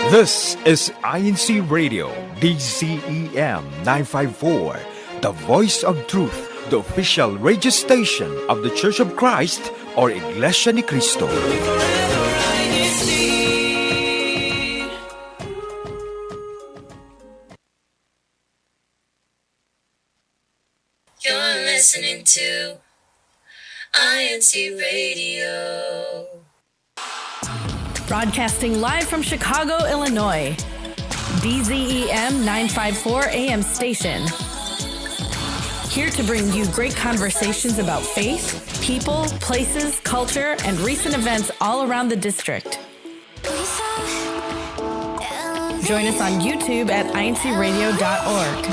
This is INCRadio, DCEM 954, the voice of truth, the official radio station of the Church of Christ or Iglesia ni Cristo. You're listening to INC Radio. Broadcasting live from Chicago, Illinois. DZEM 954 AM station. Here to bring you great conversations about faith, people, places, culture, and recent events all around the district. Join us on YouTube at INCradio.org.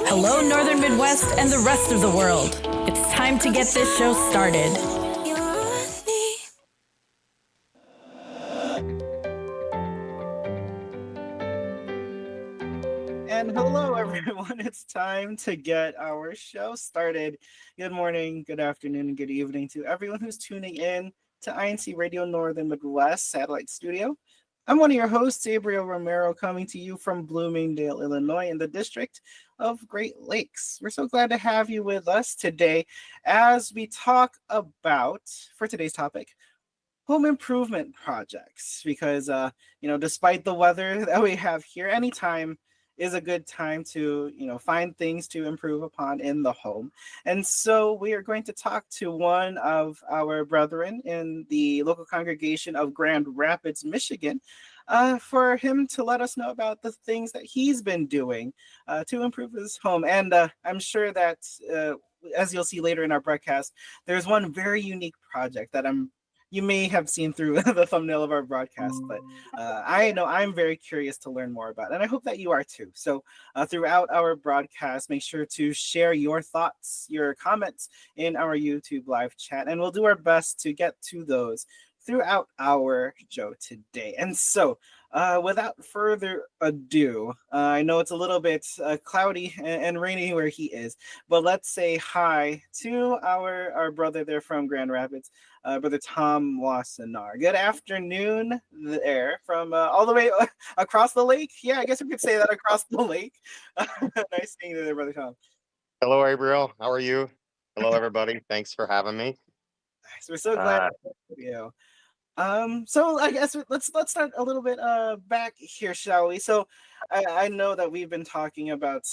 Hello, Northern Midwest and the rest of the world. It's time to get this show started. And hello, everyone. It's time to get our show started. Good morning, good afternoon, and good evening to everyone who's tuning in to INC Radio Northern Midwest Satellite Studio. I'm one of your hosts, Gabriel Romero, coming to you from Bloomingdale, Illinois, in the district of Great Lakes. We're so glad to have you with us today as we talk about, for today's topic, home improvement projects. Because, despite the weather that we have here, anytime is a good time to, find things to improve upon in the home. And so we are going to talk to one of our brethren in the local congregation of Grand Rapids, Michigan, for him to let us know about the things that he's been doing to improve his home. And I'm sure that, as you'll see later in our broadcast, there's one very unique project that you may have seen through the thumbnail of our broadcast, but I know I'm very curious to learn more about it, and I hope that you are too. So throughout our broadcast, make sure to share your thoughts, your comments in our YouTube live chat, and we'll do our best to get to those throughout our show today. And so without further ado, I know it's a little bit cloudy and rainy where he is, but let's say hi to our brother there from Grand Rapids, Brother Tom Wassenaar. Good afternoon there from all the way across the lake. Yeah, I guess we could say that, across the lake. Nice seeing you there, Brother Tom. Hello, Gabriel. How are you? Hello, everybody. Thanks for having me. So we're so glad to have you. So I guess let's start a little bit back here, shall we? So I know that we've been talking about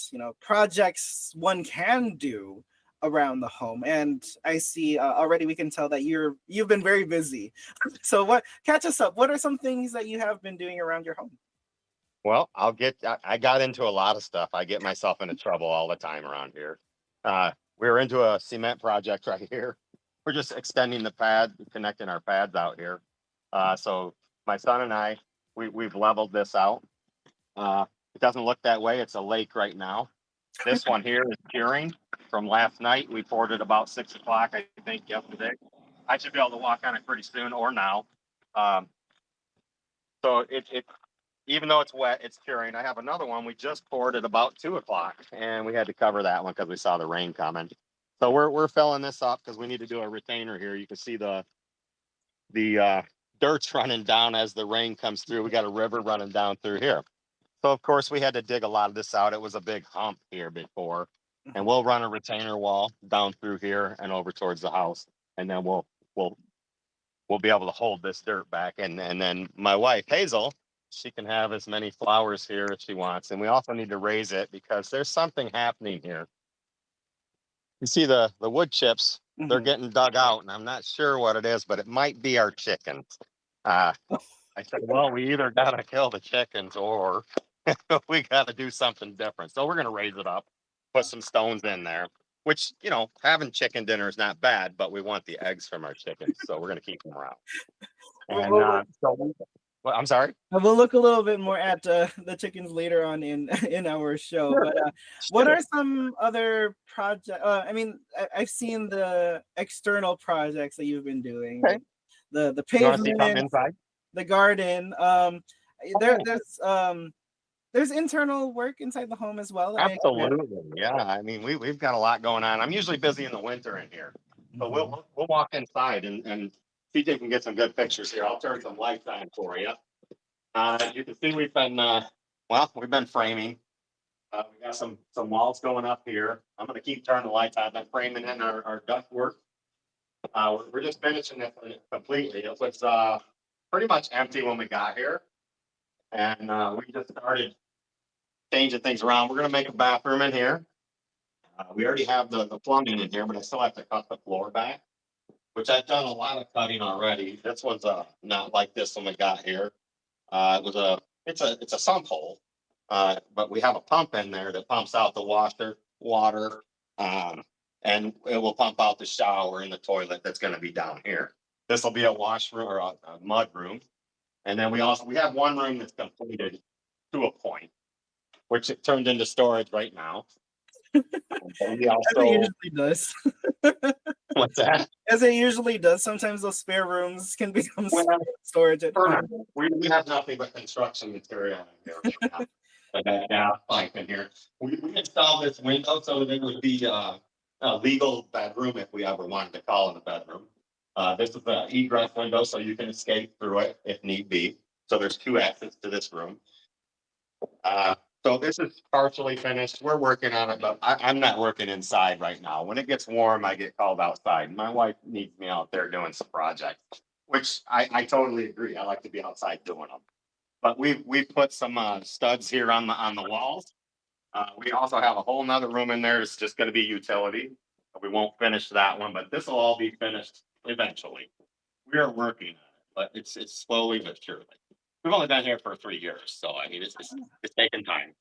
projects one can do around the home, and I see already we can tell that you've been very busy. So catch us up. What are some things that you have been doing around your home? Well, I got into a lot of stuff. I get myself into trouble all the time around here. We were into a cement project right here. We're just extending the pad, connecting our pads out here. So my son and I, we've leveled this out. It doesn't look that way. It's a lake right now. This one here is curing from last night. We poured it about 6 o'clock, I think, yesterday. I should be able to walk on it pretty soon or now. So it even though it's wet, it's curing. I have another one. We just poured it about 2 o'clock, and we had to cover that one because we saw the rain coming. So we're filling this up because we need to do a retainer here. You can see the dirt's running down as the rain comes through. We got a river running down through here. So of course we had to dig a lot of this out. It was a big hump here before, and we'll run a retainer wall down through here and over towards the house, and then we'll be able to hold this dirt back. And then my wife Hazel, she can have as many flowers here as she wants. And we also need to raise it because there's something happening here. You see the wood chips, they're getting dug out, and I'm not sure what it is, but it might be our chickens. I said, well, we either got to kill the chickens or we got to do something different. So we're going to raise it up, put some stones in there, which, having chicken dinner is not bad, but we want the eggs from our chickens. So we're going to keep them around. And I'm sorry. We'll look a little bit more at the chickens later on in our show. Sure. But what are some other projects? I've seen the external projects that you've been doing, okay. Like the pavement, the garden. There's internal work inside the home as well. Absolutely, yeah. We've got a lot going on. I'm usually busy in the winter in here, but we'll walk inside and TJ can get some good pictures here. I'll turn some lights on for you. You can see we've been framing. We got some walls going up here. I'm going to keep turning the lights on. I've been framing in our ductwork. We're just finishing it completely. It was pretty much empty when we got here, and we just started changing things around. We're going to make a bathroom in here. We already have the plumbing in here, but I still have to cut the floor back, which I've done a lot of cutting already. This was not like this when we got here. It's a sump hole, but we have a pump in there that pumps out the water, and it will pump out the shower and the toilet that's going to be down here. This will be a washroom or a mud room, and then we have one room that's completed to a point, which it turned into storage right now. And we As it also, usually does. what's that? As it usually does. Sometimes those spare rooms can become Well, storage at home. we have nothing but construction material in here. That gas pipe in here. We installed this window so that it would be a legal bedroom if we ever wanted to call it a bedroom. This is the egress window, so you can escape through it if need be. So there's 2 exits to this room. So this is partially finished. We're working on it, but I'm not working inside right now. When it gets warm, I get called outside. My wife needs me out there doing some projects, which I totally agree. I like to be outside doing them. But we put some studs here on the walls. We also have a whole nother room in there. It's just going to be utility. We won't finish that one, but this will all be finished eventually. We are working on it, but it's slowly but surely. We've only been here for 3 years, so I mean it's taking time.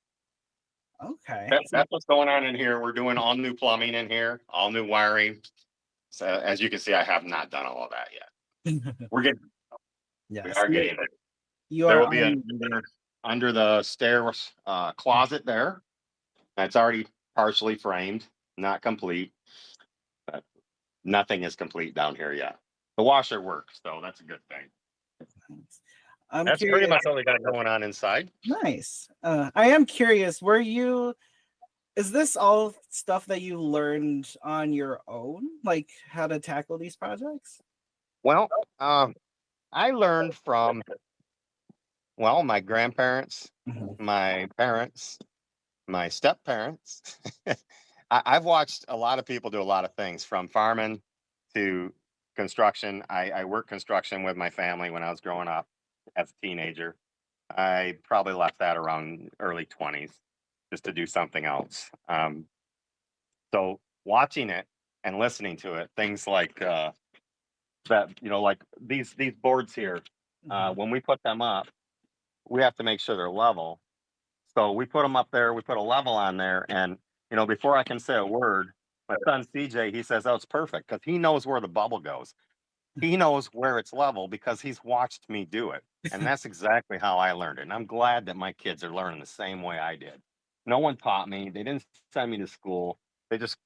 Okay. That's what's going on in here. We're doing all new plumbing in here, all new wiring. So as you can see, I have not done all of that yet. We're getting Yes. we are getting it. You There are will be under the stairs closet there. That's already partially framed, not complete. But nothing is complete down here yet. The washer works, though. That's a good thing. I'm That's curious. pretty much all we got going on inside. Nice. I am curious, is this all stuff that you learned on your own, like how to tackle these projects? Well, I learned from, my grandparents, Mhm. my parents, my step parents. I've watched a lot of people do a lot of things from farming to construction. I worked construction with my family when I was growing up as a teenager. I probably left that around early 20s just to do something else. So watching it and listening to it, things like that, like these boards here, when we put them up, we have to make sure they're level. So we put them up there, we put a level on there, and before I can say a word, my son CJ, he says, "Oh, it's perfect," because he knows where the bubble goes. He knows where it's level because he's watched me do it. And that's exactly how I learned it. And I'm glad that my kids are learning the same way I did. No one taught me. They didn't send me to school. They just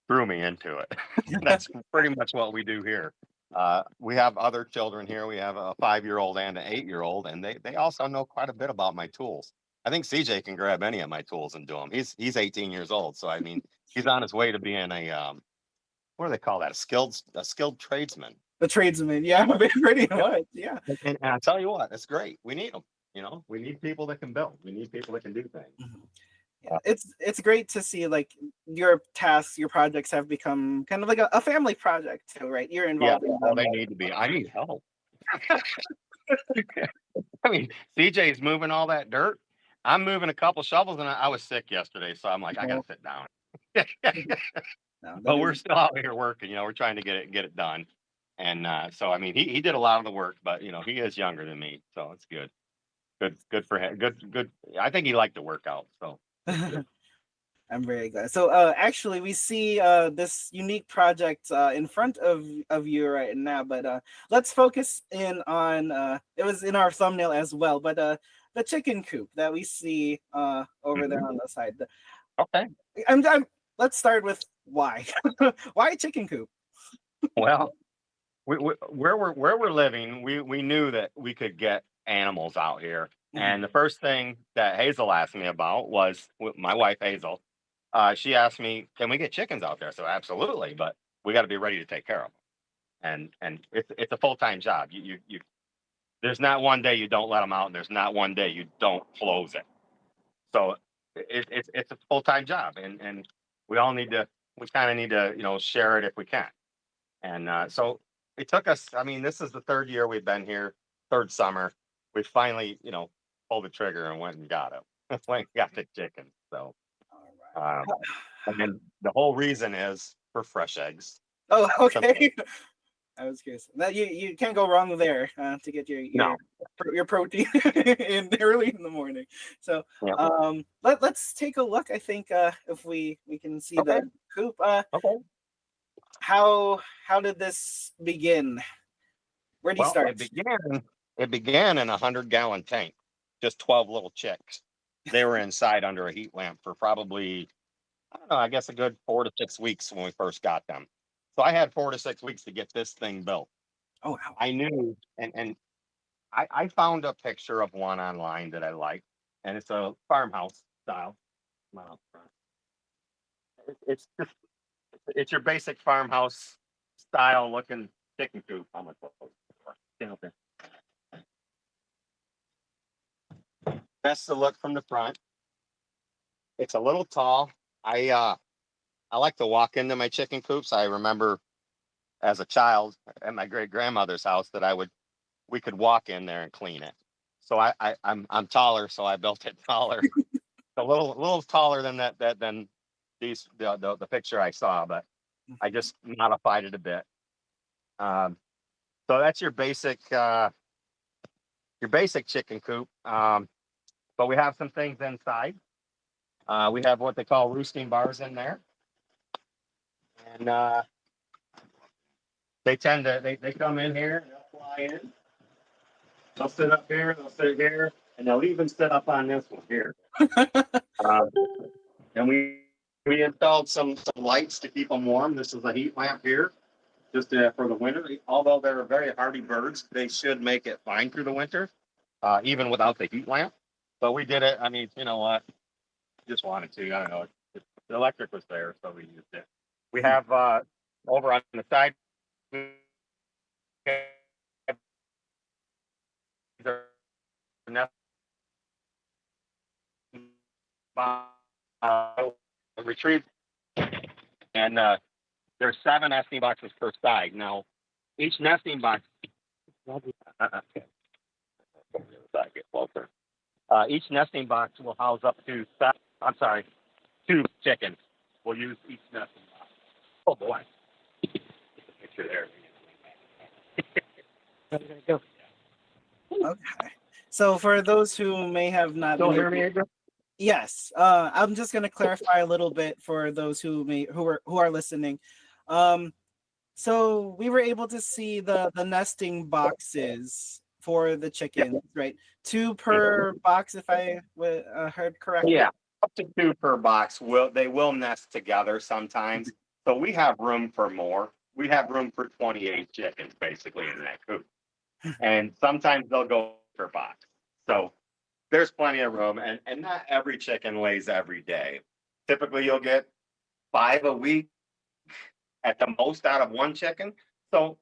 threw me into it. That's pretty much what we do here. We have other children here. We have a 5-year-old and an 8-year-old, and they also know quite a bit about my tools. I think CJ can grab any of my tools and do them. He's 18 years old. So, I mean, he's on his way to being what do they call that? A skilled tradesman. The tradesman, yeah, pretty much, yeah. And I tell you what, it's great. We need them. We need people that can build. We need people that can do things. Mhm. Yeah, it's great to see like your tasks, your projects have become kind of like a family project too, right? You're Yeah, involved in well, them. they need to be. I need help. I mean, CJ's moving all that dirt. I'm moving a couple shovels, and I was sick yesterday, so I'm like, I gotta sit down. No, that But we're is- still out here working. We're trying to get it done. And so, I mean, he did a lot of the work, but he is younger than me, so it's good. Good for him. Good. I think he liked to work out. So I'm very glad. So actually we see this unique project in front of you right now, but let's focus in on it was in our thumbnail as well, but the chicken coop that we see over there on the side. okay. Let's start with why. Why chicken coop? Well, where we're living, we knew that we could get animals out here. And the first thing that Hazel asked me about was my wife Hazel. She asked me, "Can we get chickens out there?" So absolutely, but we got to be ready to take care of them. and it's a full-time job. You there's not one day you don't let them out, and there's not one day you don't close it. So it's a full-time job, and we all need to we kind of need to share it if we can. And so it took us. I mean, this is the third year we've been here, third summer. We finally pulled the trigger and went and got it. Went and got the chicken. So and then the whole reason is for fresh eggs. Oh, okay. I was curious. That you can't go wrong there to get your protein in early in the morning. So Yeah. let's take a look. I think if we can see Okay. the coop. Okay. How did this begin? Where do you Well, start? it began in a 100-gallon tank, just 12 little chicks. They were inside under a heat lamp for probably, I don't know, I guess a good 4 to 6 weeks when we first got them. So I had 4 to 6 weeks to get this thing built. Oh, wow. I knew, and I found a picture of one online that I liked, and it's a farmhouse style. Come on up front. It's just it's your basic farmhouse style looking chicken coop. I'm gonna stand up there. That's the look from the front. It's a little tall. I like to walk into my chicken coops. I remember as a child at my great grandmother's house that we could walk in there and clean it. So I'm taller, so I built it taller. A little taller than than the picture I saw, but I just modified it a bit. So that's your basic chicken coop. But we have some things inside. We have what they call roosting bars in there, and they come in here and they'll fly in. They'll sit up here, they'll sit here, and they'll even sit up on this one here. And we installed some lights to keep them warm. This is a heat lamp here, just for the winter. Although they're very hardy birds, they should make it fine through the winter, even without the heat lamp. But we did it. I mean, you know what? Just wanted to. I don't know. The electric was there, so we used it. We have over on the side. Retrieve, and there's 7 nesting boxes per side. Now, each nesting box. Get closer. Each nesting box will house up to 2 chickens. We'll use each nesting box. Oh boy, get the picture there. Go. Okay. So for those who may have not Don't hear me, Adrian? Yes, I'm just going to clarify a little bit for those who are listening. So we were able to see the nesting boxes for the chickens, right? 2 per box, if I heard correctly. Yeah, up to 2 per box. They will nest together sometimes. So we have room for more. We have room for 28 chickens basically in that coop, and sometimes they'll go per box. So there's plenty of room, and not every chicken lays every day. Typically, you'll get 5 a week at the most out of 1 chicken. So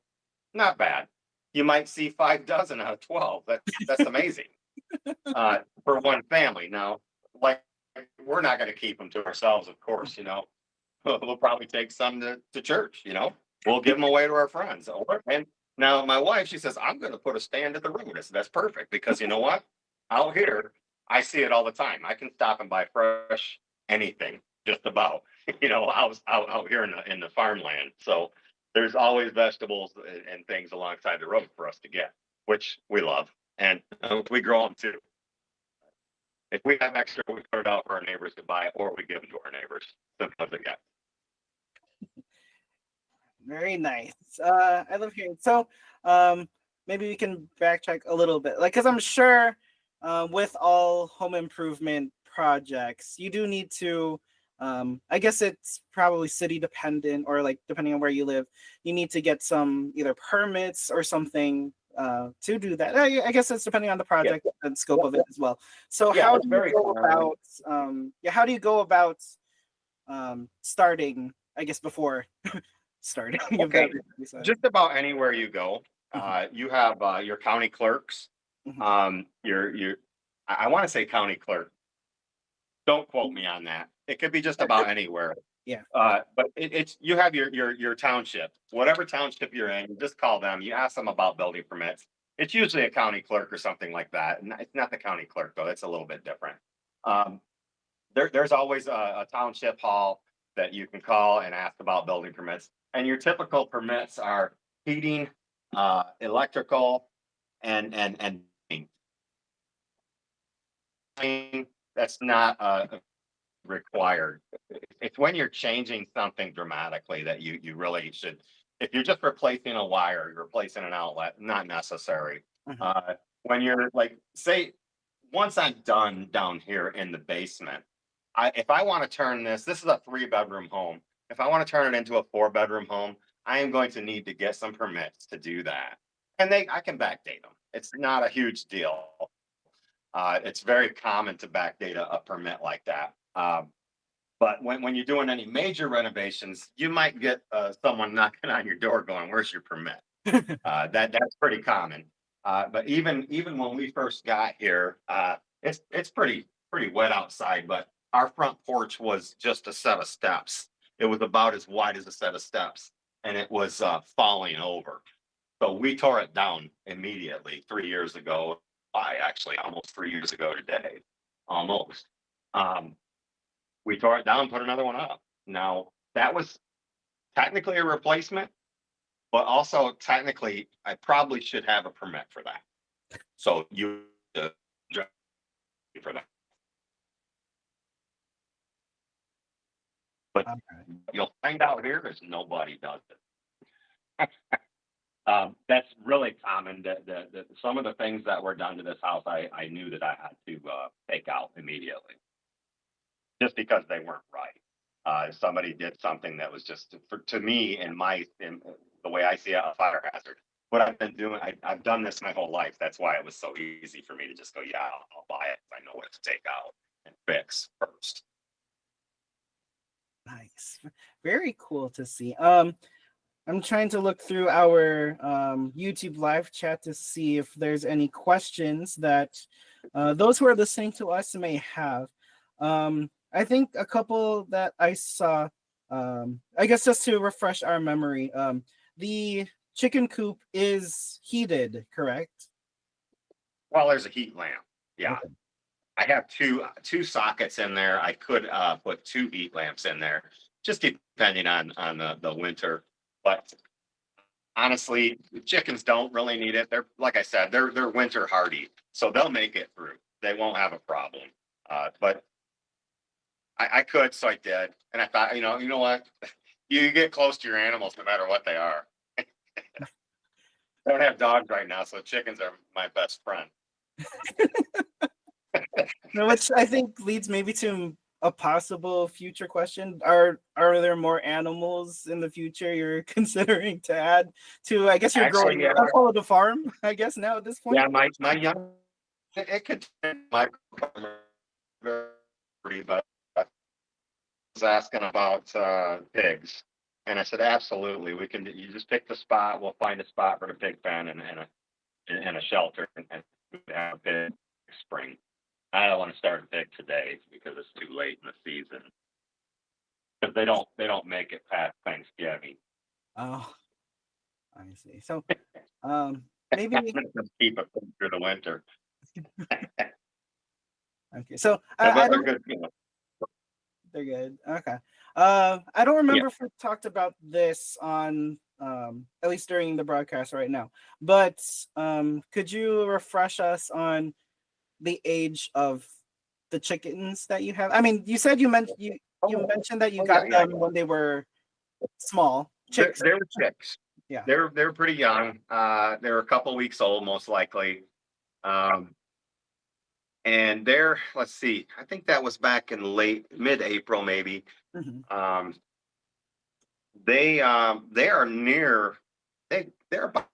not bad. You might see 5 dozen out of 12. That's amazing for one family. Now, like, we're not going to keep them to ourselves, of course. We'll probably take some to church. We'll give them away to our friends. And now my wife, she says, I'm going to put a stand at the road. I said, that's perfect, because you know what? Out here, I see it all the time. I can stop and buy fresh anything, just about. Out here in the farmland. So there's always vegetables and things alongside the road for us to get, which we love, and we grow them too. If we have extra, we put it out for our neighbors to buy, or we give them to our neighbors. Simple as it gets. Very nice. I love hearing. So maybe we can backtrack a little bit, because I'm sure with all home improvement projects, you do need to. I guess it's probably city dependent, or depending on where you live, you need to get some either permits or something to do that. I guess it's depending on the project and scope of it as well. So how do you go about starting, I guess, before starting of Okay, that episode. just about anywhere you go, you have your county clerks. Mhm. Your I want to say county clerk. Don't quote me on that. It could be just about anywhere. Yeah. But it's you have your township, whatever township you're in, you just call them. You ask them about building permits. It's usually a county clerk or something like that. And it's not the county clerk though. That's a little bit different. Um, there's always a township hall that you can call and ask about building permits. And your typical permits are heating, electrical, and heating. That's not required. It's when you're changing something dramatically that you really should. If you're just replacing a wire, you're replacing an outlet, not necessary. Mhm. When you're like, say, once I'm done down here in the basement, if I want to turn this is a 3-bedroom home. If I want to turn it into a 4-bedroom home, I am going to need to get some permits to do that. And I can backdate them. It's not a huge deal. It's very common to backdate a permit like that. But when you're doing any major renovations, you might get someone knocking on your door going, "Where's your permit?" That's pretty common. But even when we first got here, it's pretty wet outside. But our front porch was just a set of steps. It was about as wide as a set of steps, and it was falling over. So we tore it down immediately 3 years ago. Actually almost 3 years ago today, almost. Um, we tore it down, put another one up. Now that was technically a replacement, but also technically I probably should have a permit for that. So you for that, but Okay. you'll find out here is nobody does it. That's really common. That some of the things that were done to this house, I knew that I had to take out immediately, just because they weren't right. Somebody did something that was just to me in the way I see it, a fire hazard. What I've been doing, I've done this my whole life. That's why it was so easy for me to just go, yeah, I'll buy it. I know what to take out and fix first. Nice. Very cool to see. I'm trying to look through our YouTube live chat to see if there's any questions that those who are listening to us may have. I think a couple that I saw, I guess just to refresh our memory, the chicken coop is heated, correct? Well, there's a heat lamp. Yeah. Okay. I have two sockets in there. I could put 2 heat lamps in there, just depending on the winter. But honestly, the chickens don't really need it. They're like I said, they're winter hardy, so they'll make it through. They won't have a problem. But I could, so I did, and I thought, you know what, you get close to your animals no matter what they are. I don't have dogs right now, so chickens are my best friend. No, which I think leads maybe to a possible future question. Are there more animals in the future you're considering to add to? I guess you're Actually, growing yeah, follow the farm, I guess now at this point. yeah, my young it could my but I was asking about pigs, and I said absolutely, we can. You just pick the spot. We'll find a spot for the pig pen and a shelter, and have a pig spring. I don't want to start a pig today because it's too late in the season. Because they don't make it past Thanksgiving. Oh, I see. So, maybe Just keep it through the winter. okay. So But I they're don't. good. They're good. Okay. I don't Yeah. remember if we talked about this on at least during the broadcast right now. But could you refresh us on the age of the chickens that you have? I mean, you said you mentioned that you got Yeah. them when they were small chicks. They're chicks. Yeah. They're pretty young. They're a couple weeks old, most likely. And let's see, I think that was back in mid-April, maybe. Mhm. They are they're about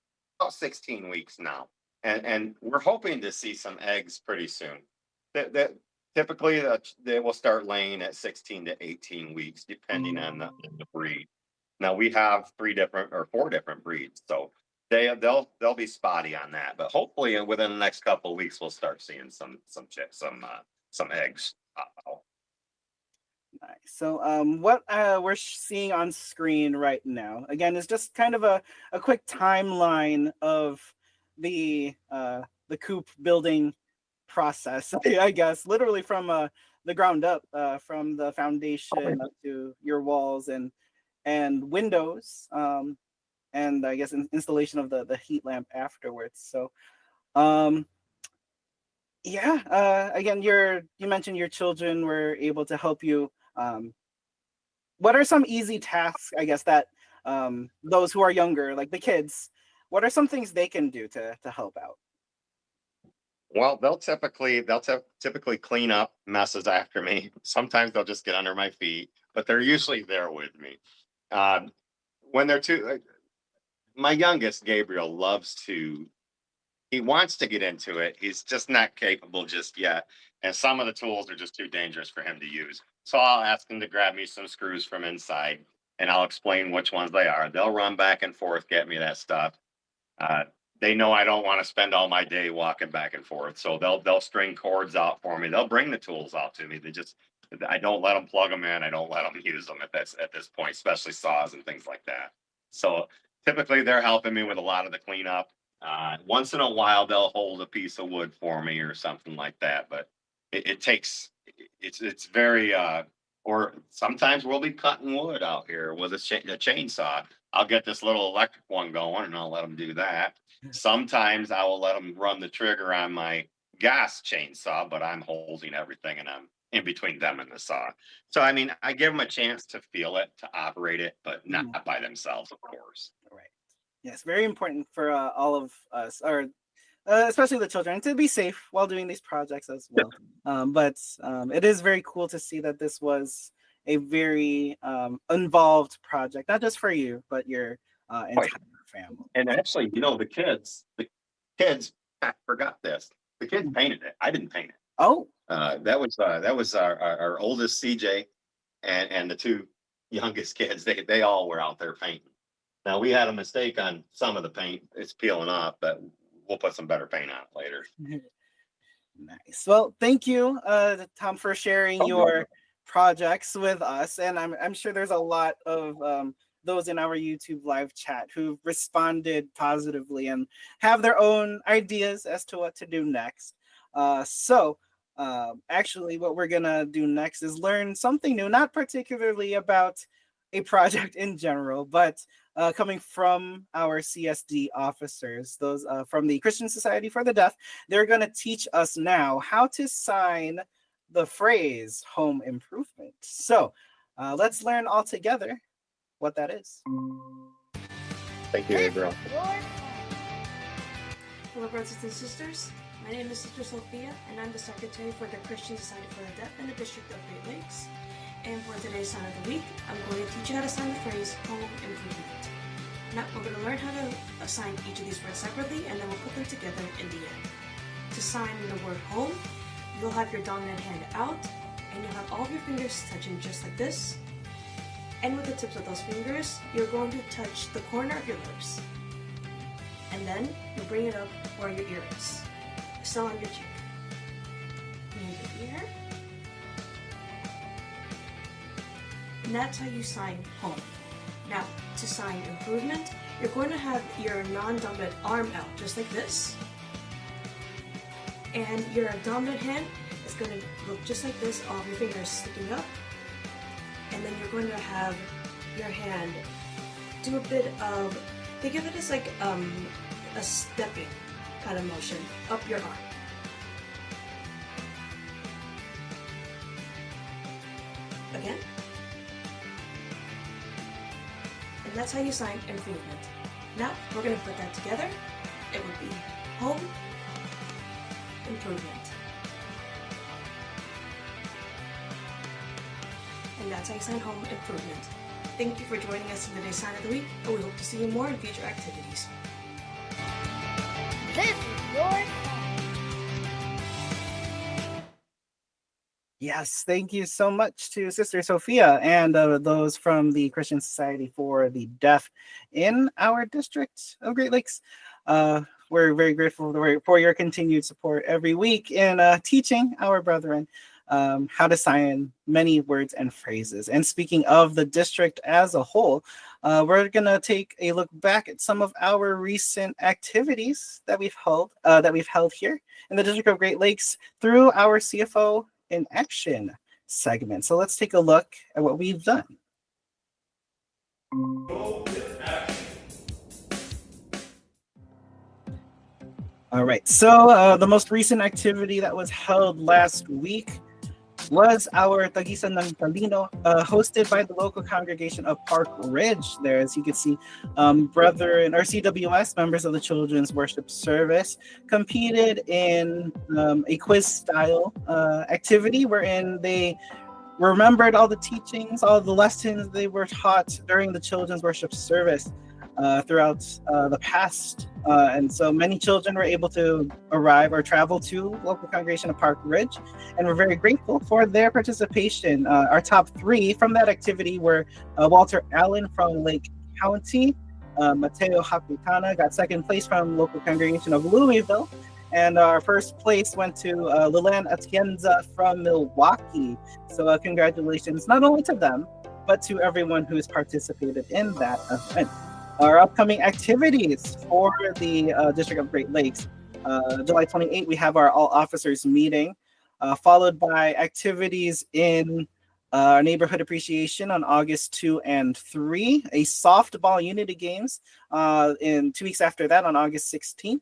16 weeks now, and we're hoping to see some eggs pretty soon. That typically they will start laying at 16 to 18 weeks, depending on the breed. Now we have 4 different breeds, so they'll be spotty on that. But hopefully within the next couple of weeks we'll start seeing some chicks, some eggs. Nice. So, what we're seeing on screen right now, again, is just kind of a quick timeline of the coop building process, I guess, literally from the ground up, from the foundation up to your walls and windows, and I guess installation of the heat lamp afterwards. So, um, yeah, again, you mentioned your children were able to help you. What are some easy tasks, I guess, that those who are younger, like the kids, what are some things they can do to help out? Well, they'll typically clean up messes after me. Sometimes they'll just get under my feet, but they're usually there with me. Um, when they're my youngest Gabriel he wants to get into it. He's just not capable just yet. And some of the tools are just too dangerous for him to use. So I'll ask him to grab me some screws from inside and I'll explain which ones they are. They'll run back and forth, get me that stuff. Uh, they know I don't want to spend all my day walking back and forth. So they'll string cords out for me. They'll bring the tools out to me. I don't let them plug them in. I don't let them use them at this point, especially saws and things like that. So typically they're helping me with a lot of the cleanup. Once in a while, they'll hold a piece of wood for me or something like that. But it's very, or sometimes we'll be cutting wood out here with a chainsaw. I'll get this little electric one going and I'll let them do that. Sometimes I will let them run the trigger on my gas chainsaw, but I'm holding everything and I'm in between them and the saw. So, I mean, I give them a chance to feel it, to operate it, but not by themselves, of course. Right. Yes, very important for all of us, or especially the children, to be safe while doing these projects as well. But it is very cool to see that this was a very involved project, not just for you, but your entire family. And actually, the kids, I forgot this. The kids painted it. I didn't paint it. Oh, that was our oldest CJ and the 2 youngest kids. They all were out there painting. Now we had a mistake on some of the paint. It's peeling off, but we'll put some better paint on it later. Nice. Well, thank you, Tom, for sharing your projects with us. And I'm sure there's a lot of those in our YouTube live chat who responded positively and have their own ideas as to what to do next. So actually, what we're gonna do next is learn something new, not particularly about a project in general, but coming from our CSD officers, those from the Christian Society for the Deaf. They're going to teach us now how to sign the phrase home improvement. So let's learn all together what that is. Thank you, Gabriel. Hello, brothers and sisters. My name is Sister Sophia, and I'm the Secretary for the Christian Society for the Deaf in the District of Great Lakes. And for today's Sign of the Week, I'm going to teach you how to sign the phrase home improvement. Now, we're going to learn how to assign each of these words separately, and then we'll put them together in the end. To sign the word home, you'll have your dominant hand out, and you'll have all of your fingers touching just like this. And with the tips of those fingers, you're going to touch the corner of your lips. And then you'll bring it up where your ear is, still on your cheek. Move your ear. And that's how you sign home. Now, to sign improvement, you're going to have your non-dominant arm out, just like this. And your dominant hand is going to look just like this, all of your fingers sticking up. And then you're going to have your hand do a bit of, think of it as like a stepping kind of motion up your arm. Again. And that's how you sign improvement. Now, we're going to put that together. It would be home improvement. And that's how you sign home improvement. Thank you for joining us in today's Sign of the Week, and we hope to see you more in future activities. This is your Yes, thank you so much to Sister Sophia and those from the Christian Society for the Deaf in our district of Great Lakes. We're very grateful for your continued support every week in teaching our brethren how to sign many words and phrases. And speaking of the district as a whole, we're going to take a look back at some of our recent activities that we've held here in the District of Great Lakes through our CFO in Action segment. So let's take a look at what we've done. All right, so the most recent activity that was held last week was our Tagisan ng Talino, hosted by the local congregation of Park Ridge. There, as you can see, brethren or CWS members of the Children's Worship Service competed in a quiz-style activity wherein they remembered all the teachings, all the lessons they were taught during the Children's Worship Service throughout the past. And so many children were able to arrive or travel to local congregation of Park Ridge, and we're very grateful for their participation. Our top three from that activity were Walter Allen from Lake County, Mateo Hakutana got second place from local congregation of Louisville, and our first place went to Lilan Atienza from Milwaukee. So congratulations not only to them, but to everyone who's participated in that event. Our upcoming activities for the District of Great Lakes. July 28th, we have our all officers meeting, followed by activities in neighborhood appreciation on August 2 and 3, a softball unity games in 2 weeks after that on August 16th,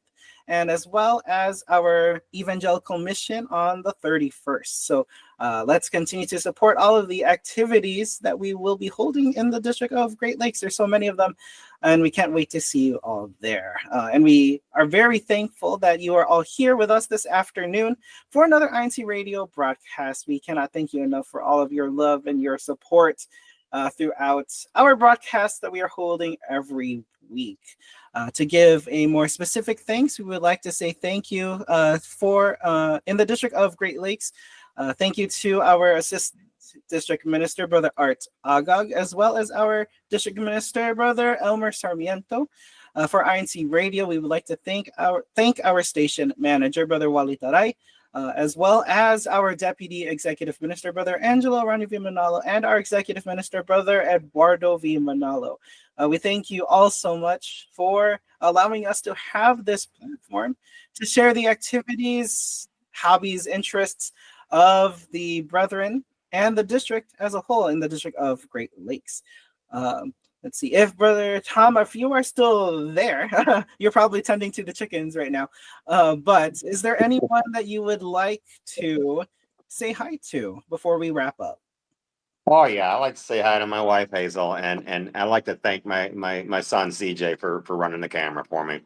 and as well as our evangelical mission on the 31st. So let's continue to support all of the activities that we will be holding in the District of Great Lakes. There's so many of them, and we can't wait to see you all there. And we are very thankful that you are all here with us this afternoon for another INC Radio broadcast. We cannot thank you enough for all of your love and your support throughout our broadcast that we are holding every week. To give a more specific thanks, we would like to say thank you for in the District of Great Lakes. Thank you to our Assistant District Minister, Brother Art Agag, as well as our District Minister, Brother Elmer Sarmiento. For INC Radio, we would like to thank our station manager, Brother Wally Taray, as well as our Deputy Executive Minister, Brother Angelo Rani V. Manalo, and our Executive Minister, Brother Eduardo V. Manalo. We thank you all so much for allowing us to have this platform to share the activities, hobbies, interests of the brethren and the district as a whole in the District of Great Lakes. Let's see, if Brother Tom, if you are still there, you're probably tending to the chickens right now. But is there anyone that you would like to say hi to before we wrap up? Oh yeah, I like to say hi to my wife Hazel, and I like to thank my son CJ for running the camera for me,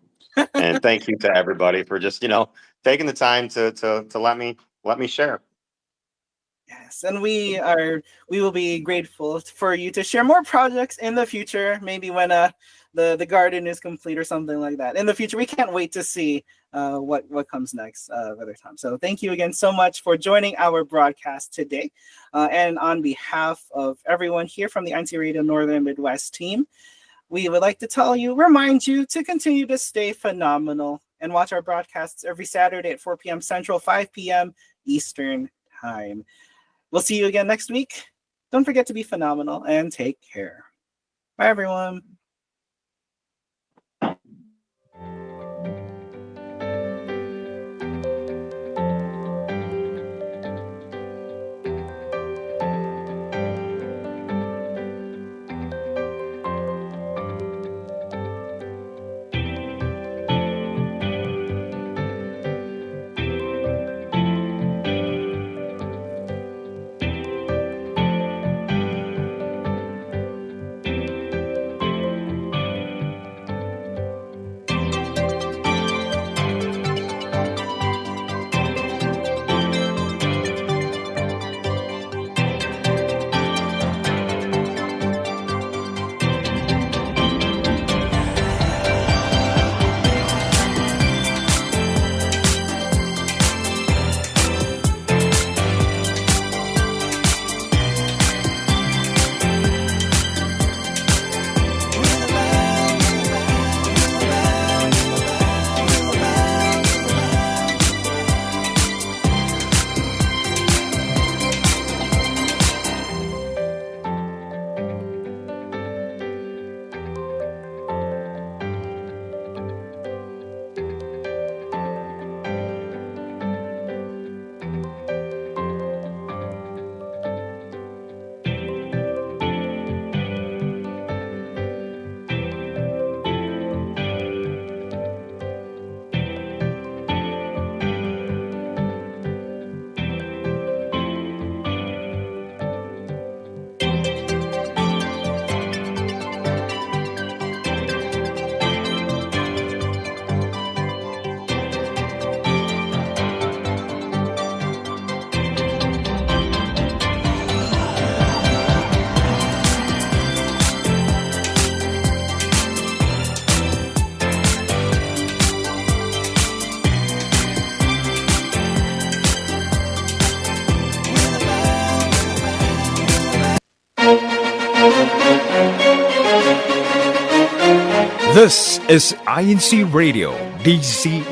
and thank you to everybody for just taking the time to let me share. Yes, and we will be grateful for you to share more projects in the future. Maybe when the garden is complete or something like that. In the future, we can't wait to see what comes next, Brother Tom. So thank you again so much for joining our broadcast today. And on behalf of everyone here from the INCRadio Northern Midwest team, we would like to remind you to continue to stay phenomenal and watch our broadcasts every Saturday at 4 p.m. Central, 5 p.m. Eastern Time. We'll see you again next week. Don't forget to be phenomenal and take care. Bye, everyone. This is INC Radio, DCE.